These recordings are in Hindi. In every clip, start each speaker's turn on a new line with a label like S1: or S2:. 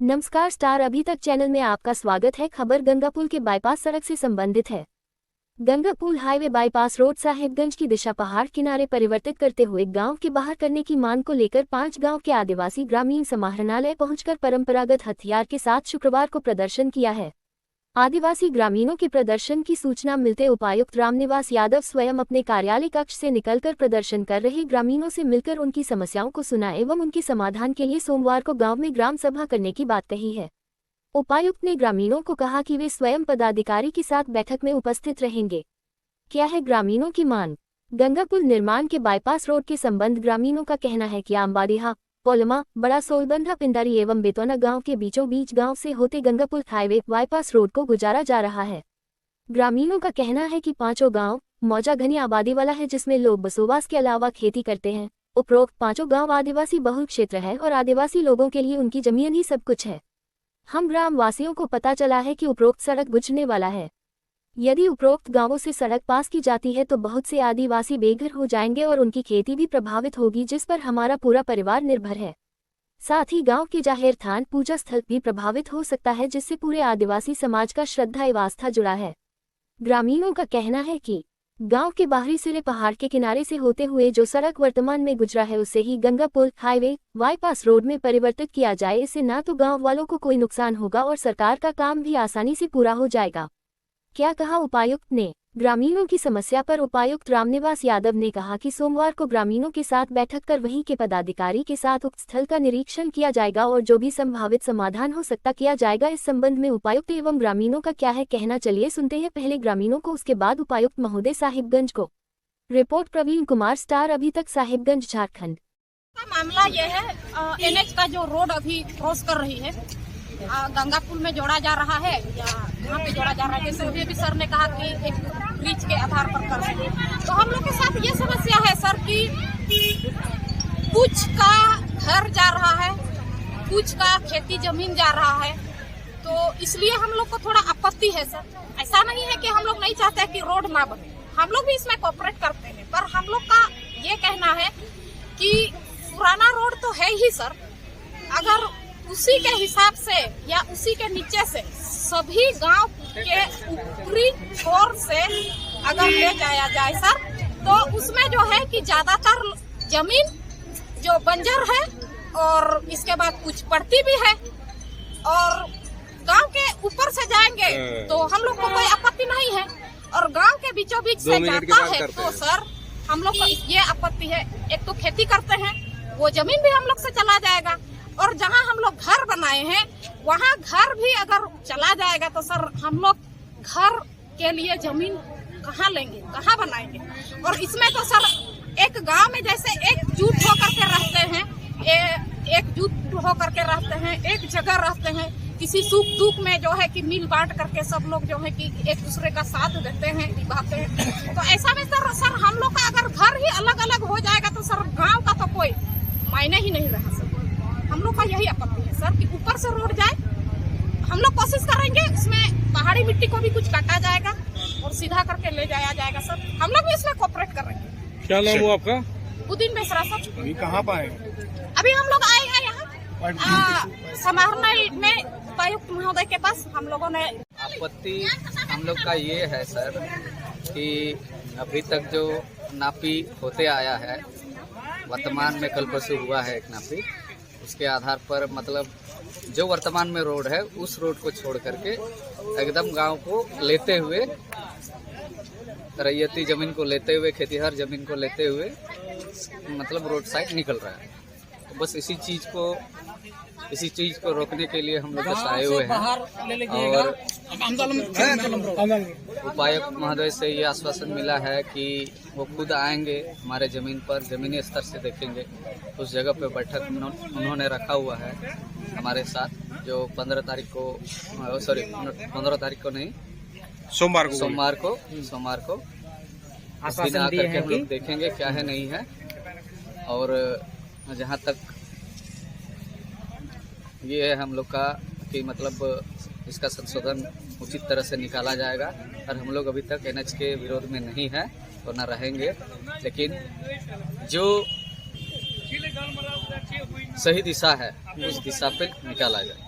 S1: नमस्कार स्टार अभी तक चैनल में आपका स्वागत है। खबर गंगापुल के बाईपास सड़क से संबंधित है। गंगापुल हाईवे बाईपास रोड साहिबगंज की दिशा पहाड़ किनारे परिवर्तित करते हुए गांव के बाहर करने की मांग को लेकर 5 गांव के आदिवासी ग्रामीण समाहरणालय पहुंचकर परंपरागत हथियार के साथ शुक्रवार को प्रदर्शन किया है। आदिवासी ग्रामीणों के प्रदर्शन की सूचना मिलते उपायुक्त रामनिवास यादव स्वयं अपने कार्यालय कक्ष से निकलकर प्रदर्शन कर रहे ग्रामीणों से मिलकर उनकी समस्याओं को सुना एवं उनके समाधान के लिए सोमवार को गांव में ग्राम सभा करने की बात कही है। उपायुक्त ने ग्रामीणों को कहा कि वे स्वयं पदाधिकारी के साथ बैठक में उपस्थित रहेंगे। क्या है ग्रामीणों की मांग? गंगापुल निर्माण के बाईपास रोड के संबंध ग्रामीणों का कहना है कि आंबाडीहा, पोलमा, बड़ा सोलबंधा, पिंडारी एवं बेतौना गांव के बीचों बीच गांव से होते गंगापुल हाईवे बाईपास रोड को गुजारा जा रहा है। ग्रामीणों का कहना है कि 5 गांव मौजा घनी आबादी वाला है, जिसमें लोग बसोबास के अलावा खेती करते हैं। उपरोक्त 5 गांव आदिवासी बहुल क्षेत्र है और आदिवासी लोगों के लिए उनकी जमीन ही सब कुछ है। हम ग्राम वासियों को पता चला है कि उपरोक्त सड़क बुझने वाला है। यदि उपरोक्त गांवों से सड़क पास की जाती है तो बहुत से आदिवासी बेघर हो जाएंगे और उनकी खेती भी प्रभावित होगी, जिस पर हमारा पूरा परिवार निर्भर है। साथ ही गांव के जाहिर थान पूजा स्थल भी प्रभावित हो सकता है, जिससे पूरे आदिवासी समाज का श्रद्धा एवं आस्था जुड़ा है। ग्रामीणों का कहना है कि गांव के बाहरी सिरे पहाड़ के किनारे से होते हुए जो सड़क वर्तमान में गुजरा है उसे ही गंगापुल हाईवे बाईपास रोड में परिवर्तित किया जाए। इससे न तो गाँव वालों को कोई नुकसान होगा और सरकार का काम भी आसानी से पूरा हो जाएगा। क्या कहा उपायुक्त ने? ग्रामीणों की समस्या पर उपायुक्त रामनिवास यादव ने कहा कि सोमवार को ग्रामीणों के साथ बैठक कर वहीं के पदाधिकारी के साथ उक्त स्थल का निरीक्षण किया जाएगा और जो भी संभावित समाधान हो सकता किया जाएगा। इस संबंध में उपायुक्त एवं ग्रामीणों का क्या है कहना, चलिए सुनते हैं पहले ग्रामीणों को, उसके बाद उपायुक्त महोदय साहिबगंज को। रिपोर्ट प्रवीण कुमार, स्टार अभी तक, साहिबगंज, झारखंड।
S2: मामला यह है, एनएच का जो रोड अभी क्रॉस कर रही है गंगापुल में जोड़ा जा रहा है या यहाँ पे जोड़ा जा रहा है, जैसे अभी सर ने कहा कि एक ब्रिज के आधार पर कर सके। तो हम लोग के साथ ये समस्या है सर कि कुछ का घर जा रहा है, कुछ का खेती जमीन जा रहा है, तो इसलिए हम लोग को थोड़ा आपत्ति है सर। ऐसा नहीं है कि हम लोग नहीं चाहते कि रोड ना बने, हम लोग भी इसमें कोऑपरेट करते हैं, पर हम लोग का ये कहना है कि पुराना रोड तो है ही सर, अगर उसी के हिसाब से या उसी के नीचे से सभी गांव के ऊपरी छोर से अगर ले जाया जाए सर, तो उसमें जो है कि ज्यादातर जमीन जो बंजर है और इसके बाद कुछ पड़ती भी है, और गांव के ऊपर से जाएंगे तो हम लोग को कोई आपत्ति नहीं है, और गांव के बीचों बीच से जाता है तो सर हम लोग को ये आपत्ति है। एक तो खेती करते हैं, वो जमीन भी हम लोग से चला जाएगा, और जहां हम लोग घर बनाए हैं वहां घर भी अगर चला जाएगा तो सर हम लोग घर के लिए जमीन कहाँ लेंगे, कहाँ बनाएंगे? और इसमें तो सर एक गांव में जैसे एकजुट होकर के रहते हैं, एकजुट होकर के रहते हैं, एक जगह रहते हैं, किसी सुख दुख में जो है कि मिल बांट करके सब लोग जो है कि एक दूसरे का साथ देते हैं, निभाते हैं। तो ऐसा में सर हम लोग का अगर घर ही अलग अलग हो जाएगा तो सर गाँव का तो कोई मायने ही नहीं रहा सर। हम लोग का यही आपत्ति है सर कि ऊपर से रोड जाए। हम लोग कोशिश करेंगे उसमें पहाड़ी मिट्टी को भी कुछ काटा जाएगा और सीधा करके ले जाया जाएगा सर। हम लोग भी इसमें कोऑपरेट कर रहे हैं।
S3: क्या नाम हुआ आपका?
S2: उदिन बेसरा सर।
S3: अभी कहाँ पाए?
S2: अभी हम लोग आए हैं यहाँ समाहरणालय में उपायुक्त महोदय के पास। हम लोगों ने
S4: आपत्ति हम लोग का ये है सर कि अभी तक जो नापी होते आया है, वर्तमान में कल परसों हुआ है एक नापी, उसके आधार पर मतलब जो वर्तमान में रोड है उस रोड को छोड़ करके एकदम गांव को लेते हुए, रैयती जमीन को लेते हुए, खेतीहर जमीन को लेते हुए मतलब रोड साइड निकल रहा है। तो बस इसी चीज को रोकने के लिए हम लोग आए हुए हैं, और उपायुक्त महोदय से ये आश्वासन मिला है कि वो खुद आएंगे हमारे जमीन पर, जमीनी स्तर से देखेंगे। उस जगह पे बैठक उन्होंने रखा हुआ है हमारे साथ, जो 15 तारीख को नहीं, सोमवार को दिन आकर के हम लोग देखेंगे क्या है नहीं है। और जहाँ तक ये है हम लोग का कि मतलब इसका संशोधन उचित तरह से निकाला जाएगा, और हम लोग अभी तक एनएच के विरोध में नहीं है और न रहेंगे, लेकिन जो सही दिशा है उस दिशा पे निकाला जाए।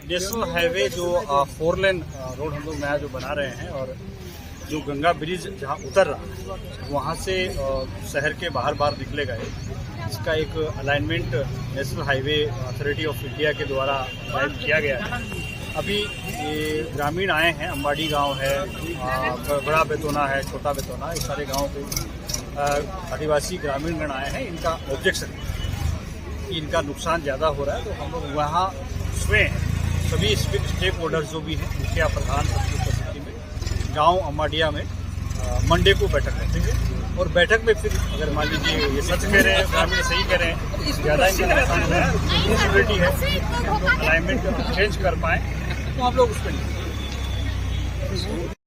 S3: नेशनल हाईवे जो 4 लेन रोड हम लोग नया जो बना रहे हैं, और जो गंगा ब्रिज जहाँ उतर रहा है वहाँ से शहर के बाहर निकलेगा। इसका एक alignment national highway authority of India के द्वारा ड्राइव किया गया है। अभी ये ग्रामीण आए हैं, अम्बाड़ी गांव है, बड़ा बेतौना है, छोटा बेतौना, ये सारे गाँव के आदिवासी ग्रामीणगण आए हैं। इनका ऑब्जेक्शन कि इनका नुकसान ज़्यादा हो रहा है, तो हम लोग वहाँ स्वयं सभी स्टेक होल्डर्स जो भी हैं, मुखिया प्रधान सबकी उपस्थिति में गांव अम्बाडिया में मंडे को बैठक रखेंगे। और बैठक में फिर अगर मान लीजिए ये सच कह रहे हैं, ग्रामीण सही कह रहे हैं, ज़्यादा इनका नुकसान हो रहा है, पॉसिबिलिटी है अलाइनमेंट चेंज कर पाएँ, तो हम लोग उस पर